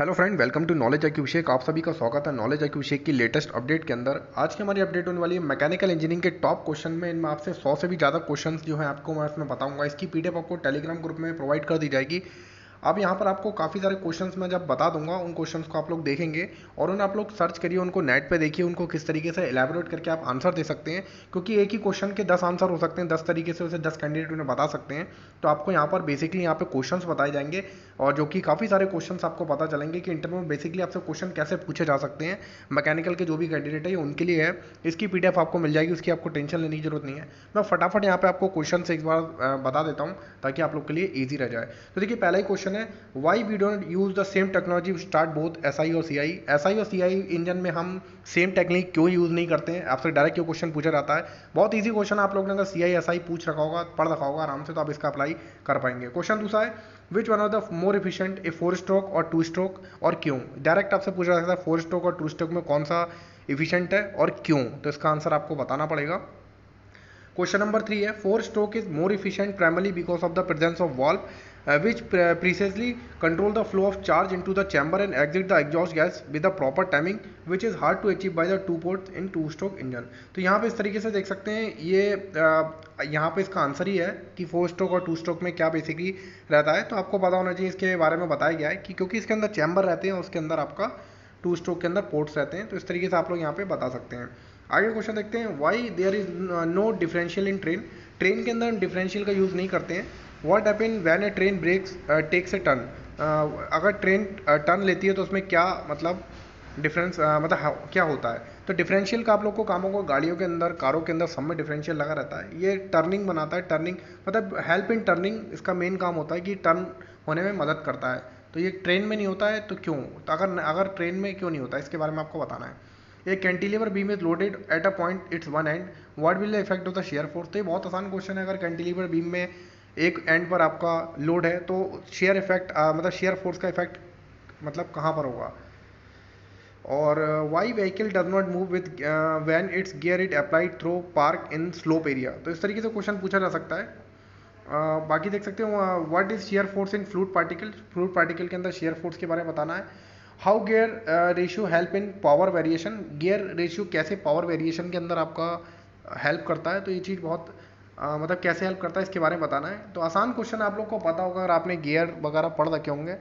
Hello friend, welcome to knowledge IQ Abhishek. आप सभी का स्वागत है नॉलेज आईक्यू अभिषेक की लेटेस्ट अपडेट के अंदर। आज की हमारी अपडेट होने वाली है मैकेनिकल इंजीनियरिंग के टॉप क्वेश्चन में। इनमें आपसे 100 से भी ज़्यादा क्वेश्चंस जो हैं आपको मैं इसमें बताऊंगा। इसकी पीडीएफ आपको टेलीग्राम ग्रुप में प्रोवाइड कर दी जाएगी। अब यहाँ पर आपको काफ़ी सारे क्वेश्चंस मैं जब बता दूंगा, उन क्वेश्चंस को आप लोग देखेंगे और उन्हें आप लोग सर्च करिए, उनको नेट पे देखिए, उनको किस तरीके से एलैबोरेट करके आप आंसर दे सकते हैं। क्योंकि एक ही क्वेश्चन के 10 आंसर हो सकते हैं, 10 तरीके से उसे 10 कैंडिडेट उन्हें बता सकते हैं। तो आपको यहाँ पर बेसिकली यहाँ पे क्वेश्चंस बताए जाएंगे और जो कि काफ़ी सारे क्वेश्चंस आपको पता चलेंगे कि इंटरव्यू में बेसिकली आपसे क्वेश्चन कैसे पूछे जा सकते हैं। मैकेनिकल के जो भी कैंडिडेट है ये उनके लिए है। इसकी पीडीएफ आपको मिल जाएगी, उसकी आपको टेंशन लेने की जरूरत नहीं है। मैं फटाफट यहाँ पे आपको क्वेश्चन एक बार बता देता हूँ ताकि आप लोग के लिए ईजी रह जाए। तो देखिए, पहला ही क्वेश्चन है, why we don't use the same technology start both SI और सीआई। एसआई और सीआई इंजन में हम सेम टेक्निक क्यों यूज नहीं करते हैं? आपसे डायरेक्ट क्यों क्वेश्चन पूछा जाता है। बहुत ईजी क्वेश्चन, आप लोगों ने अगर सीआई एसआई पूछ रखा होगा, पढ़ रखा होगा आराम से, तो आप इसका अप्लाई कर पाएंगे। क्वेश्चन दूसरा है, which one of the more efficient, A 4 stroke और 2 स्ट्रोक, और क्यों? डायरेक्ट आपसे पूछा जाता है 4 स्ट्रोक और 2 स्ट्रोक में कौन सा एफिशिएंट है और क्यों, तो इसका आंसर आपको बताना पड़ेगा। क्वेश्चन नंबर 3 है, 4 stroke is more efficient primarily because of the presence of valve which precisely control the flow of charge into the chamber and exit the exhaust gas with the proper timing which is hard to achieve by the 2 ports in 2 stroke engine। तो यहाँ पे इस तरीके से देख सकते हैं, ये यहाँ पे इसका आंसर ही है कि 4 स्ट्रोक और 2 स्ट्रोक में क्या बेसिकली रहता है। तो आपको पता होना चाहिए, इसके बारे में बताया गया है कि क्योंकि इसके अंदर चैम्बर रहते हैं, उसके अंदर आपका 2 स्ट्रोक के अंदर पोर्ट्स रहते हैं। तो इस तरीके से आप लोग यहाँ पे बता सकते हैं। आगे क्वेश्चन देखते हैं, why there is no differential in train. Train के अंदर हम डिफरेंशियल का यूज़ नहीं करते हैं। What happen when a train brakes takes a turn. अगर ट्रेन टर्न लेती है तो उसमें क्या मतलब डिफरेंस मतलब क्या होता है। तो डिफरेंशियल का आप लोग को काम होगा, गाड़ियों के अंदर, कारों के अंदर, सब में डिफरेंशियल लगा रहता है। ये टर्निंग बनाता है, टर्निंग मतलब हेल्प इन टर्निंग, इसका मेन काम होता है कि टर्न होने में मदद करता है। तो ये ट्रेन में नहीं होता है तो क्यों? तो अगर ट्रेन में क्यों नहीं होता है, इसके बारे में आपको बताना है। A cantilever beam is loaded at a point its one end. What will the effect of the shear force? तो ये बहुत आसान क्वेश्चन है। अगर कैंटिलीवर बीम में एक एंड पर आपका लोड है तो शेयर इफेक्ट मतलब शेयर फोर्स का इफेक्ट मतलब कहाँ पर होगा। और why vehicle does not move with when it's gear it applied through park in slope area. तो इस तरीके से क्वेश्चन पूछा जा सकता है। बाकी देख सकते हो, what is shear force in fluid particle. Fluid particle के अंदर शेयर फोर्स के बारे में बताना है। How gear ratio help in power variation. Gear ratio कैसे पावर वेरिएशन के अंदर आपका हेल्प करता है। तो ये चीज़ बहुत मतलब कैसे हेल्प करता है, इसके बारे में बताना है। तो आसान क्वेश्चन, आप लोग को पता होगा, अगर आपने गियर वगैरह पढ़ रखे होंगे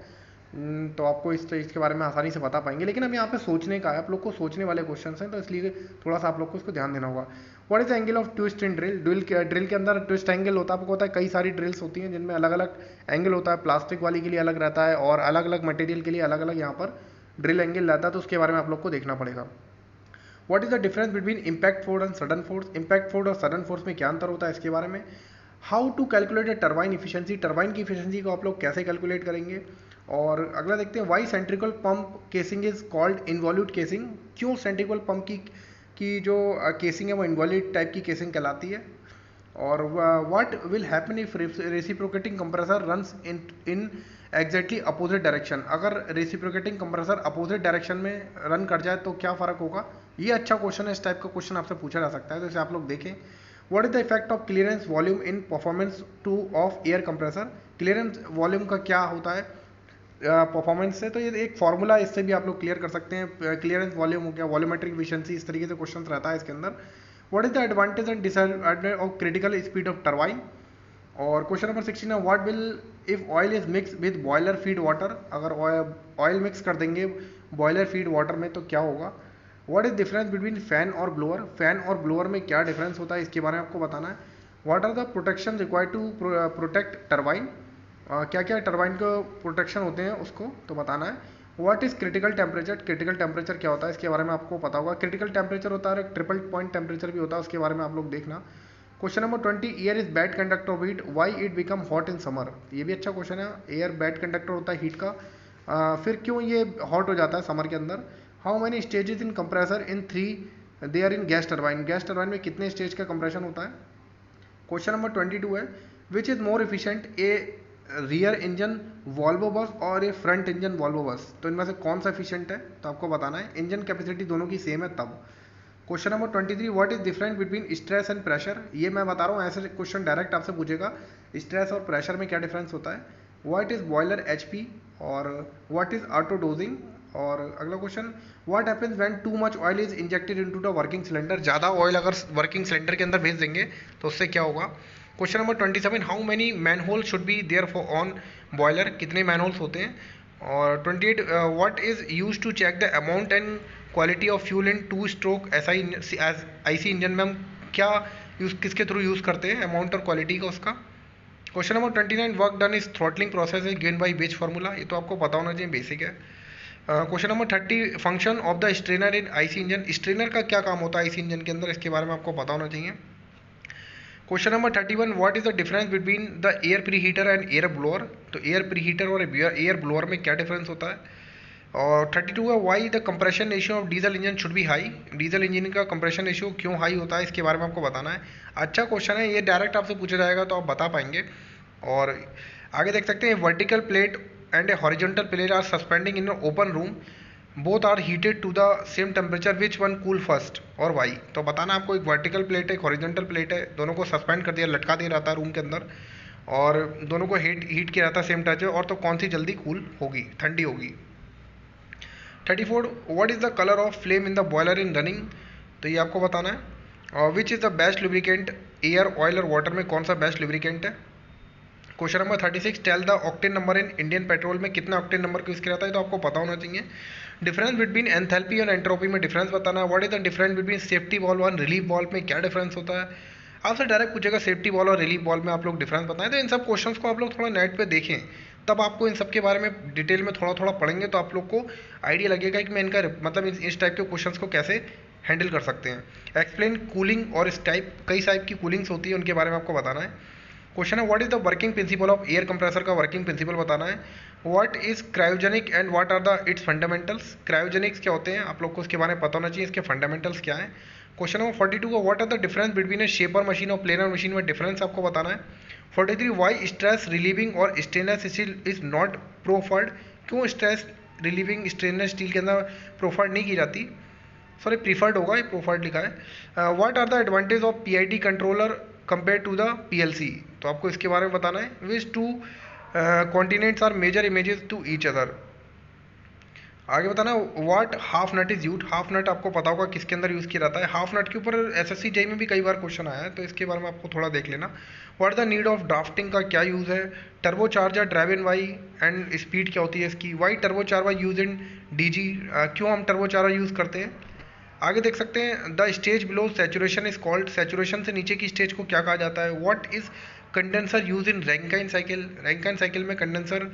तो आपको इस चीज़ के बारे में आसानी से बता पाएंगे। लेकिन अब यहाँ पे सोचने का है, आप लोग को सोचने वाले क्वेश्चन हैं, तो इसलिए थोड़ा सा आप लोग को इसको ध्यान देना होगा। What is the angle of twist in drill. Drill के अंदर ट्विस्ट एंगल होता है, आपको पता है कई सारी ड्रिल्स होती हैं जिनमें अलग अलग एंगल होता है। प्लास्टिक वाली के लिए अलग रहता है और अलग अलग मटेरियल के लिए अलग अलग यहाँ पर ड्रिल एंगल रहता है। तो उसके बारे में आप लोग को देखना पड़ेगा। What is the difference between impact force and sudden force. Impact force और सडन फोर्स में क्या अंतर होता है, इसके बारे में। How to calculate a turbine efficiency. Turbine की इफिशियंसी को आप लोग कैसे कैलकुलेट करेंगे। और अगला देखते हैं, why centrifugal pump casing is called involute casing. क्यों सेंट्रिकल पंप की जो केसिंग है वो इन्वॉल्यूट टाइप की केसिंग कहलाती है। और what will happen if reciprocating compressor runs in exactly opposite direction. अगर रेसिप्रोकेटिंग कंप्रेसर अपोजिट डायरेक्शन में रन कर जाए तो क्या फ़र्क होगा। ये अच्छा क्वेश्चन है, इस टाइप का क्वेश्चन आपसे पूछा जा सकता है, तो इसे आप लोग देखें। What is the effect of clearance volume in performance two of air compressor. Clearance volume का क्या होता है परफॉर्मेंस से। तो ये एक फॉर्मूला, इससे भी आप लोग क्लियर कर सकते हैं। क्लियरेंस वॉल्यूम हो गया, वॉल्यूमेट्रिक एफिशिएंसी, इस तरीके से क्वेश्चन रहता है इसके अंदर। What is the advantage and disadvantage of critical speed of turbine. और क्वेश्चन नंबर 16 है, what will if oil is mix with boiler feed water. अगर ऑयल मिक्स कर देंगे बॉयलर फीड वाटर में तो क्या होगा। What is difference between fan और ब्लोअर। फैन और ब्लोअर में क्या डिफरेंस होता है, इसके बारे में आपको बताना है। What are the protection required to protect turbine. क्या क्या टरबाइन को प्रोटेक्शन होते हैं उसको तो बताना है। What is critical temperature. Critical temperature क्या होता है, इसके बारे में आपको पता होगा। क्रिटिकल टेम्परेचर होता है, ट्रिपल पॉइंट टेम्परेचर भी होता है, उसके बारे में आप लोग देखना। Question number 20, air is bad conductor of heat, why it become hot in summer. ये भी अच्छा क्वेश्चन है। एयर बैड कंडक्टर होता है हीट का, फिर क्यों ये हॉट हो जाता है समर के अंदर। How many stages in compressor in 3 they are in gas turbine. Gas turbine में कितने स्टेज का कंप्रेशन होता है। क्वेश्चन नंबर 22 है, which is more efficient, A rear engine Volvo bus और ए फ्रंट इंजन वॉल्वो बस। तो इनमें से कौन सा एफिशिएंट है, तो आपको बताना है। इंजन कैपेसिटी दोनों की सेम है तब। Question number 23, what is difference between stress and pressure. ये मैं बता रहा हूँ, ऐसे क्वेश्चन डायरेक्ट आपसे पूछेगा, स्ट्रेस और प्रेशर में क्या डिफरेंस होता है। व्हाट इज बॉयलर एचपी और व्हाट इज ऑटो डोजिंग। और अगला question, what happens when too much oil is injected into the working cylinder. ज़्यादा ऑयल अगर वर्किंग सिलेंडर के अंदर भेज देंगे तो उससे क्या होगा। Question number 27, how many manhole should be there for on boiler. कितने मैनहोल्स होते हैं। और 28, what is use to check the amount and quality of fuel in two stroke IC engine में हम क्या यूज किसके थ्रू यूज़ करते हैं अमाउंट और क्वालिटी का उसका। Question number 29, work done is throttling process is given by which formula. ये तो आपको पता होना चाहिए, बेसिक है। Question number 30, function of the strainer in IC engine. Strainer का क्या काम होता है IC इंजन के अंदर, इसके बारे में आपको पता होना चाहिए। Question number 31, what is the difference between the air pre heater and air blower. तो एयर प्री हीटर और एयर ब्लोअर में क्या डिफरेंस होता है। और 32 है, why the compression ratio of diesel engine should be high. Diesel engine का compression ratio क्यों हाई होता है, इसके बारे में आपको बताना है। अच्छा क्वेश्चन है ये, डायरेक्ट आपसे पूछा जाएगा तो आप बता पाएंगे। और आगे देख सकते हैं, vertical plate and a horizontal plate are suspending in open room, both are heated to the same temperature, which one cool first और वाई। तो बताना आपको, एक वर्टिकल प्लेट है एक हॉरिजॉन्टल प्लेट है, दोनों को सस्पेंड कर दिया, लटका दिया रहता है रूम के अंदर, और दोनों को हीट किया रहता है सेम टेम्परेचर, और तो कौन सी जल्दी कूल होगी, ठंडी होगी। 34, what is the colour of flame in the boiler in running. तो ये आपको बताना है। और which is the best lubricant, air oil और वाटर में कौन सा बेस्ट लुब्रिकेंट है। Question number 36, tell the octane number in Indian petrol में कितना ऑक्टेन नंबर यूज़ किया जाता है, तो आपको पता होना चाहिए। डिफरेंस बिटवीन एंथैल्पी और एंट्रोपी में डिफरेंस बताना है। What is the difference between safety valve और रिलीफ वॉल्व में क्या डिफरेंस होता है। आपसे डायरेक्ट पूछेगा सेफ्टी वॉल्व और रिलीफ वॉल्व में आप लोग डिफरेंस बताएं। तो इन सब क्वेश्चंस को आप लोग थोड़ा नेट पे देखें, तब आपको इन सब के बारे में डिटेल में थोड़ा थोड़ा पढ़ेंगे तो आप लोग को आइडिया लगेगा कि मैं इनका मतलब इस टाइप के क्वेश्चंस को कैसे हैंडल कर सकते हैं। एक्सप्लेन कूलिंग, और इस टाइप कई टाइप की कूलिंग्स होती है उनके बारे में आपको बताना है। क्वेश्चन है, what is the working principle of air compressor का वर्किंग प्रिंसिपल बताना है। What is cryogenic and what are the its fundamentals. Cryogenics क्या होते हैं आप लोग को उसके बारे में पता होना चाहिए, इसके फंडामेंटल्स क्या है। क्वेश्चन नंबर 42 का, what are the difference between a shaper machine और प्लेनर मशीन में डिफरेंस आपको बताना है। 43, वाई स्ट्रेस रिलीविंग और stainless steel is not preferred. क्यों स्ट्रेस रिलीविंग स्टेनलेस स्टील के अंदर प्रोफर्ड नहीं की जाती, सॉरी प्रीफर्ड होगा, ये प्रोफर्ड लिखा है। What are the advantage of PID controller compare to the PLC। तो आपको इसके बारे में बताना है। Which two continents are major images to each other. आगे बताना, what half nut is use. Half nut आपको पता होगा किसके अंदर यूज़ किया जाता है। हाफ नट के ऊपर SSC JEE में भी कई बार क्वेश्चन आया है, तो इसके बारे में आपको थोड़ा देख लेना। What the need of drafting का क्या यूज़ है। Turbo charger drive in why and speed क्या होती है इसकी। Why turbo charger use in DG, क्यों हम टर्बो चार्जर यूज़ करते हैं। आगे देख सकते हैं, the stage below saturation is called. Saturation से नीचे की स्टेज को क्या कहा जाता है। What is condenser use in Rankine cycle. Rankine cycle में कंडेंसर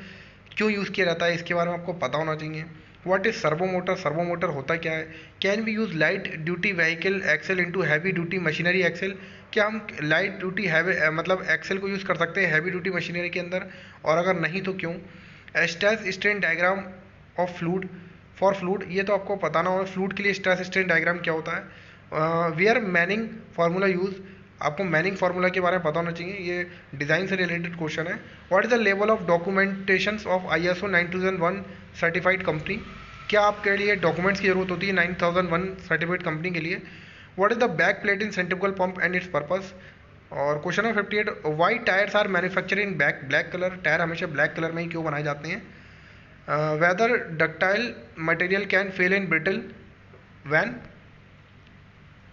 क्यों यूज़ किया जाता है, इसके बारे में आपको पता होना चाहिए। What is servo motor. Servo motor होता क्या है। Can we use light duty vehicle axle into heavy duty machinery axle. क्या हम लाइट ड्यूटी मतलब एक्सेल को यूज़ कर सकते हैं हैवी ड्यूटी मशीनरी के अंदर, और अगर नहीं तो क्यों। Stress strain diagram of fluid for fluid, ये तो आपको पता ना होगा फ्लूड के लिए स्ट्रेस स्ट्रेन डायग्राम क्या होता है। वेयर मैनिंग फार्मूला यूज, आपको मैनिंग फार्मूला के बारे में पता होना चाहिए, ये डिज़ाइन से रिलेटेड क्वेश्चन है। What is the level of documentation of ISO 9001 certified company. क्या आपके लिए डॉक्यूमेंट्स की जरूरत होती है 9001 सर्टिफाइड कंपनी के लिए। What is the back plate in centrifugal pump and its purpose. और question number 58, why tyres are manufacture in black colour. Tyre हमेशा ब्लैक कलर में ही क्यों बनाए जाते हैं। Whether ductile material can fail in brittle when.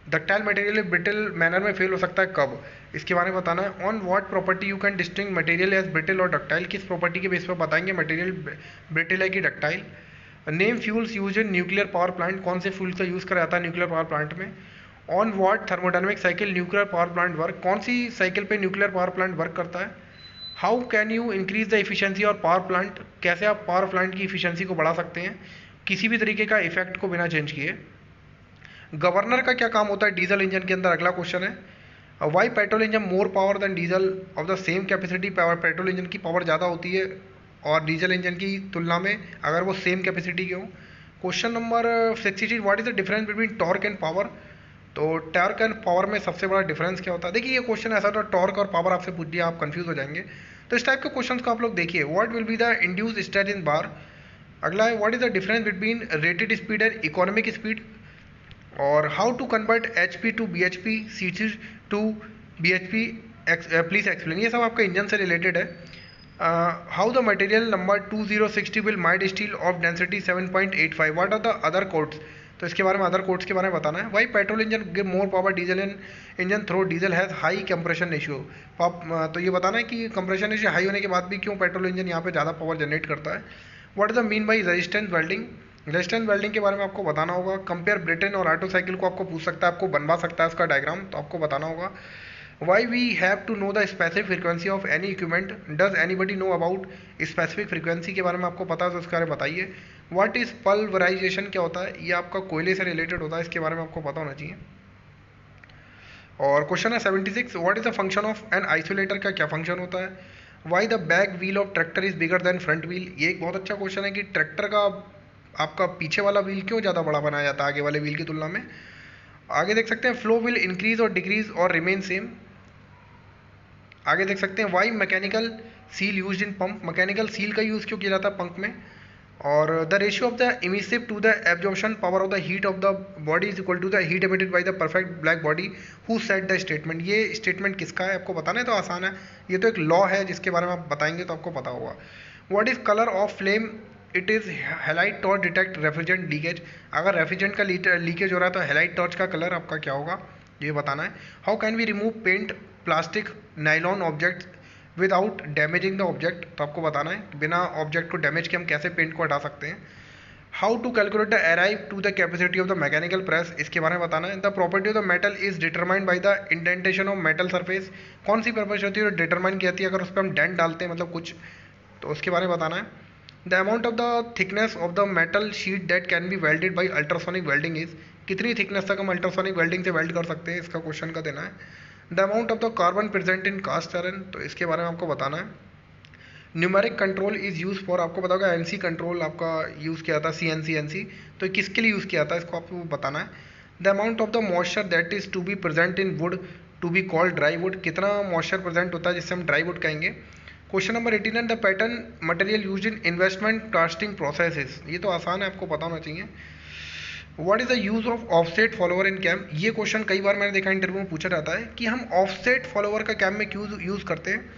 Ductile material brittle manner में फेल हो सकता है कब, इसके बारे में बताना है। On what property you can disting material as brittle और डक्टाइल। किस प्रॉपर्टी के बेस पर बताएंगे मटेरियल ब्रिटल है कि ductile. Name fuels use in nuclear power plant. कौन से फ्यूल्स का यूज़ करा जाता है न्यूक्लियर पावर प्लांट में। On what thermodynamic cycle nuclear power plant work. कौन सी साइकिल पे न्यूक्लियर पावर प्लांट वर्क करता है। How can you increase the efficiency और पावर प्लांट। कैसे आप पावर प्लांट की इफिशियंसी को बढ़ा सकते हैं किसी भी तरीके का इफेक्ट को बिना चेंज किए। गवर्नर का क्या काम होता है डीजल इंजन के अंदर, अगला क्वेश्चन है। Why petrol engine more power than diesel of the same capacity. Power petrol engine की पावर ज़्यादा होती है और डीजल इंजन की तुलना में अगर वो सेम कैपेसिटी के हो। Question number 63, what is the difference between torque and power. तो टॉर्क एंड पावर में सबसे बड़ा डिफरेंस क्या होता है। देखिए ये क्वेश्चन ऐसा था, टॉर्क और पावर आपसे पूछ दिया आप कंफ्यूज हो जाएंगे, तो इस टाइप के क्वेश्चंस को आप लोग देखिए। What will be the induced stretch in bar. अगला है, what is the difference between rated speed and economic speed. और how to convert HP to BHP, CC to BHP, please explain. ये सब आपका इंजन से रिलेटेड है। How the material number 2060 will mild steel of density 7.85, what are the other codes. तो इसके बारे में अदर कोड्स के बारे में बताना है। Why petrol engine give more power diesel engine though diesel has high compression ratio. तो ये बताना है कि कंप्रेशन रेशियो हाई होने के बाद भी क्यों पेट्रोल इंजन यहाँ पे ज़्यादा पावर जनरेट करता है। What is the mean by resistance welding. Resistance welding के बारे में आपको बताना होगा। कंपेयर ब्रिटेन और ऑटो साइकिल को आपको पूछ सकता है, आपको बनवा सकता है उसका डायग्राम, तो आपको बताना होगा। Why we have to know the specific frequency of any equipment? Does anybody know about specific frequency के बारे में आपको पता है तो उसके बारे में बताइए। What is pulverization क्या होता है, ये आपका कोयले से रिलेटेड होता है, इसके बारे में आपको पता होना चाहिए। और क्वेश्चन है 76, what is the function of an isolator का क्या फंक्शन होता है। Why the back wheel of tractor is bigger than front wheel. ये एक बहुत अच्छा क्वेश्चन है कि ट्रैक्टर का आपका पीछे वाला व्हील क्यों ज़्यादा बड़ा बनाया जाता है आगे वाले व्हील की तुलना में। आगे देख सकते हैं फ्लो विल इंक्रीज और डिक्रीज और रिमेन सेम। आगे देख सकते हैं why mechanical seal use in pump. Mechanical seal का यूज़ क्यों किया जाता है पंप में। और the ratio of the emissive to the absorption power of the heat of the body is equal to the heat emitted by the perfect black body who set the statement. ये statement किसका है आपको बताना है, तो आसान है, ये तो एक लॉ है जिसके बारे में आप बताएंगे तो आपको पता होगा। What is colour of flame, it is halide torch detect refrigerant leakage. अगर रेफ्रिजरेंट का लीकेज हो रहा है तो हेलाइट टॉर्च का कलर आपका क्या होगा ये बताना है। How can we remove paint plastic nylon object without damaging the object, तो आपको बताना है बिना ऑब्जेक्ट को डैमेज के हम कैसे पेंट को हटा सकते हैं। How to calculate the arrive to the capacity of the mechanical press, इसके बारे में बताना है। The property of the metal is determined by the indentation of metal surface. कौन सी प्रॉपर्टी होती है जो डिटरमाइन की जाती है अगर उस पर हम डेंट डालते हैं मतलब कुछ, तो उसके बारे में बताना है। The amount of the thickness of the metal sheet that can be welded by ultrasonic welding is, कितनी थिकनेस तक हम अल्ट्रासोनिक वेल्डिंग से वेल्ड कर सकते हैं, इसका क्वेश्चन का देना है। The amount of the carbon present in cast iron, तो इसके बारे में आपको बताना है। Numeric control is use for, आपको पता होगा एनसी कंट्रोल आपका यूज़ किया था, सीएनसी एनसी, तो किसके लिए यूज़ किया था इसको आपको बताना है। The amount of the moisture that is to be present in wood to be called dry wood, कितना मॉइस्चर प्रेजेंट होता है जिससे हम ड्राई वुड कहेंगे। Question number 18, the pattern material use in investment casting processes, ये तो आसान है आपको पता होना चाहिए। What is the use of offset follower in cam, ये क्वेश्चन कई बार मैंने देखा इंटरव्यू में पूछा जाता है कि हम ऑफसेट फॉलोअर का कैम में क्यों यूज करते हैं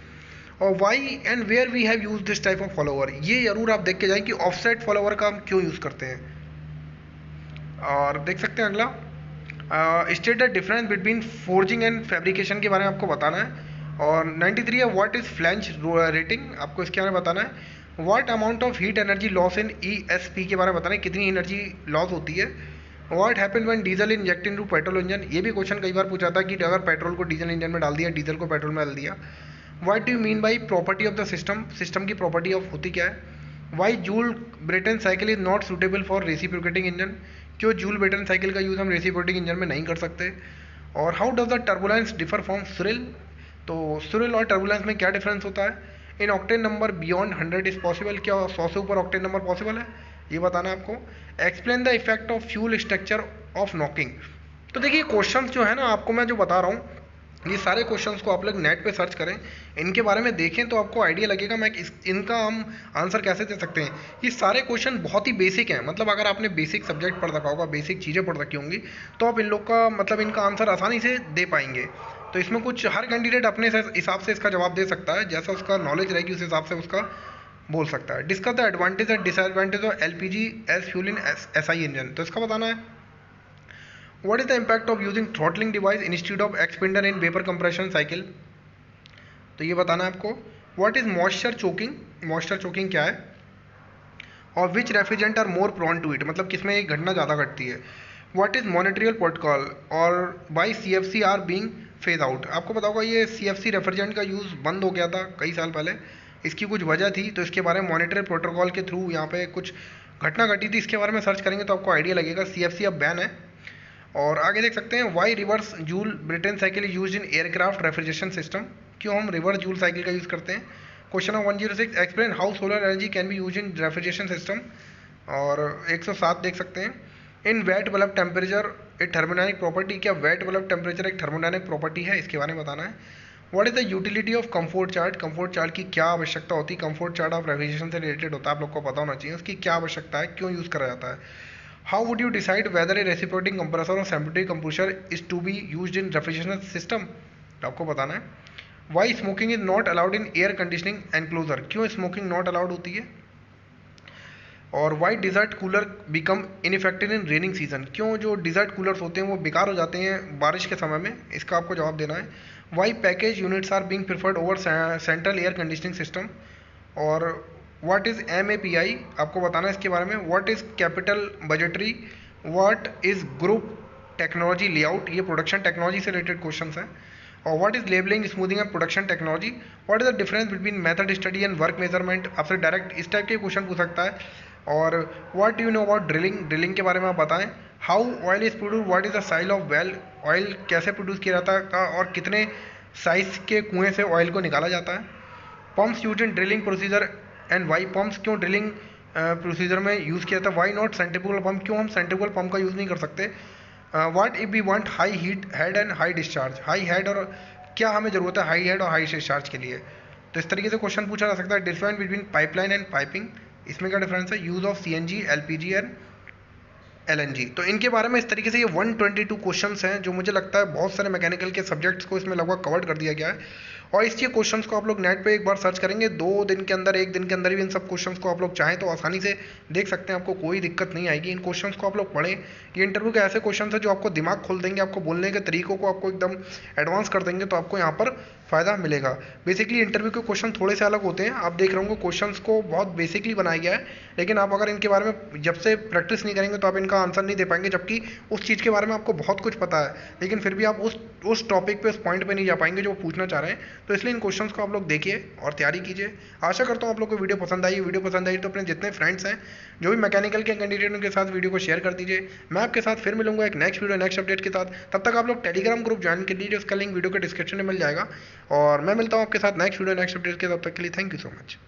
और why and where we have use this type of follower, ये जरूर आप देख के जाएं कि ऑफसेट फॉलोअर का हम क्यों यूज करते हैं। और देख सकते हैं अगला, state the difference between forging and fabrication के बारे में आपको बताना है। और 93 है व्हाट इज फ्लैंज रेटिंग, आपको इसके बारे में बताना है। What amount of heat energy loss in ESP के बारे में बताना है, कितनी एनर्जी लॉस होती है। What happen when diesel inject into petrol engine, ये भी क्वेश्चन कई बार पूछा था कि अगर पेट्रोल को डीजल इंजन में डाल दिया, डीजल को पेट्रोल में डाल दिया। What do you mean by property of the system, system की प्रॉपर्टी ऑफ होती क्या है। Why Joule Brayton cycle is not suitable for reciprocating engine, क्यों जूल ब्रिटेन साइकिल का यूज़ हम रेसिप्रोकेटिंग इंजन में नहीं कर सकते। और how does the turbulence differ from swirl, तो सुरिल और टर्बुलेंस में क्या डिफरेंस होता है। In octane number beyond 100 is possible, क्या 100 से ऊपर ऑक्टेन नंबर पॉसिबल है, ये बताना है आपको। Explain the effect of fuel structure of knocking, तो देखिए क्वेश्चंस जो है ना आपको मैं जो बता रहा हूँ ये सारे क्वेश्चंस को आप लोग नेट पे सर्च करें, इनके बारे में देखें तो आपको आइडिया लगेगा मैं इनका हम आंसर कैसे दे सकते हैं। ये सारे क्वेश्चन बहुत ही बेसिक हैं, मतलब अगर आपने बेसिक सब्जेक्ट पढ़ रखा होगा, बेसिक चीज़ें पढ़ रखी होंगी तो आप इन लोग का मतलब इनका आंसर आसानी से दे पाएंगे। तो इसमें कुछ हर कैंडिडेट अपने हिसाब से इसका जवाब दे सकता है, जैसा उसका नॉलेज रहेगी उस हिसाब से उसका बोल सकता है। Discuss the advantage and disadvantage of LPG as fuel in SI engine, तो इसका बताना है। What is the impact of using throttling device instead of expander in vapor compression cycle, तो ये बताना है आपको। What is moisture choking, moisture choking क्या है। और which refrigerant are more prone to it, मतलब किसमें ये घटना ज़्यादा घटती है। What is monitorial protocol और why CFC are being phase out, आपको पता होगा ये CFC रेफ्रिजरेंट का यूज़ बंद हो गया था कई साल पहले, इसकी कुछ वजह थी, तो इसके बारे में मॉनिटरियल प्रोटोकॉल के थ्रू यहाँ पे कुछ घटना घटी थी, इसके बारे में सर्च करेंगे तो आपको आइडिया लगेगा। CFC अब बैन है। और आगे देख सकते हैं why reverse Joule Brayton cycle use in aircraft refrigeration system, क्यों हम रिवर्स जूल साइकिल का यूज़ करते हैं। Question number 106, explain how solar energy can be use in refrigeration system. और 107 देख सकते हैं इन वेट बल्ब टेम्परेचर एक थर्मोडायनिक प्रॉपर्टी, क्या वेट बल्ब टेम्परेचर एक थर्मोडायनिक प्रॉपर्टी है, इसके बारे में बताना है। What is the utility of comfort chart, comfort chart की क्या आवश्यकता होती है, कंफर्ट चार्ट ऑफ रेफ्रिजरेशन से रिलेटेड होता है, आप लोग को पता होना चाहिए उसकी क्या आवश्यकता है, क्यों यूज़ करा जाता है। How would you decide whether a reciprocating compressor और separating compressor is to be used in refrigeration system, आपको बताना है। Why smoking is not allowed in air conditioning enclosure, क्यों स्मोकिंग नॉट अलाउड होती है। और why desert cooler become ineffective in raining season, क्यों जो डिजर्ट कूलर्स होते हैं वो बेकार हो जाते हैं बारिश के समय में, इसका आपको जवाब देना है। Why package units are being preferred over central air conditioning system. और व्हाट इज़ MAPI, आपको बताना है इसके बारे में। What is capital budgetary, what is group technology layout, ये प्रोडक्शन टेक्नोलॉजी से रिलेटेड क्वेश्चन हैं। और what is levelling smoothing and production technology, what is the difference between method study and work measurement, आपसे डायरेक्ट इस type के question पूछ सकता है। और what you know about drilling, drilling के बारे में आप बताएं। How oil is produce, what is the size of well, oil कैसे प्रोड्यूस किया जाता है और कितने साइज के कुएं से ऑयल को निकाला जाता है। Pumps use in drilling procedure and why, pumps क्यों ड्रिलिंग प्रोसीजर में यूज़ किया था। वाई नॉट सेंट्रीफ्यूगल पम्प, क्यों हम सेंट्रीफ्यूगल पम्प का यूज़ नहीं कर सकते। What if we want high heat head and high discharge, high head और क्या हमें ज़रूरत है हाई हेड और हाई डिस्चार्ज के लिए। तो इस तरीके से क्वेश्चन पूछा जा सकता है। Difference between pipeline and piping, इसमें क्या डिफरेंस है। Use of CNG, LPG and LNG। तो इनके बारे में इस तरीके से ये 122 क्वेश्चंस हैं जो मुझे लगता है बहुत सारे मैकेनिकल के सब्जेक्ट्स को इसमें लगभग कवर कर दिया गया है। और इसके क्वेश्चंस को आप लोग नेट पे एक बार सर्च करेंगे, 2 दिन के अंदर 1 दिन के अंदर भी इन सब क्वेश्चंस को आप लोग चाहें तो आसानी से देख सकते हैं, आपको कोई दिक्कत नहीं आएगी। इन क्वेश्चंस को आप लोग पढ़ें, ये इंटरव्यू के ऐसे क्वेश्चन है जो आपको दिमाग खोल देंगे, आपको बोलने के तरीकों को आपको एकदम एडवांस कर देंगे, तो आपको यहाँ पर फ़ायदा मिलेगा। बेसिकली इंटरव्यू के क्वेश्चन थोड़े से अलग होते हैं, आप देख रहे होंगे क्वेश्चंस को बहुत बेसिकली बनाया गया है, लेकिन आप अगर इनके बारे में जब से प्रैक्टिस नहीं करेंगे तो आप इनका आंसर नहीं दे पाएंगे, जबकि उस चीज़ के बारे में आपको बहुत कुछ पता है, लेकिन फिर भी आप उस टॉपिक पे, उस पॉइंट पे नहीं जा पाएंगे जो वो पूछना चाह रहे हैं। तो इसलिए इन क्वेश्चंस को आप लोग देखिए और तैयारी कीजिए। आशा करता हूँ आप लोग को वीडियो पसंद आई। वीडियो पसंद आई तो अपने जितने फ्रेंड्स हैं जो भी मैकेनिकल के कैंडिडेट उनके साथ वीडियो को शेयर कर दीजिए। मैं आपके साथ फिर मिलूंगा एक नेक्स्ट वीडियो नेक्स्ट अपडेट के साथ। तब तक आप लोग टेलीग्राम ग्रुप ज्वाइन कर लीजिए, उसका लिंक वीडियो के डिस्क्रिप्शन में मिल जाएगा। और मैं मिलता हूँ आपके साथ नेक्स्ट वीडियो नेक्स्ट अपडेट के, तब तक के लिए थैंक यू सो मच।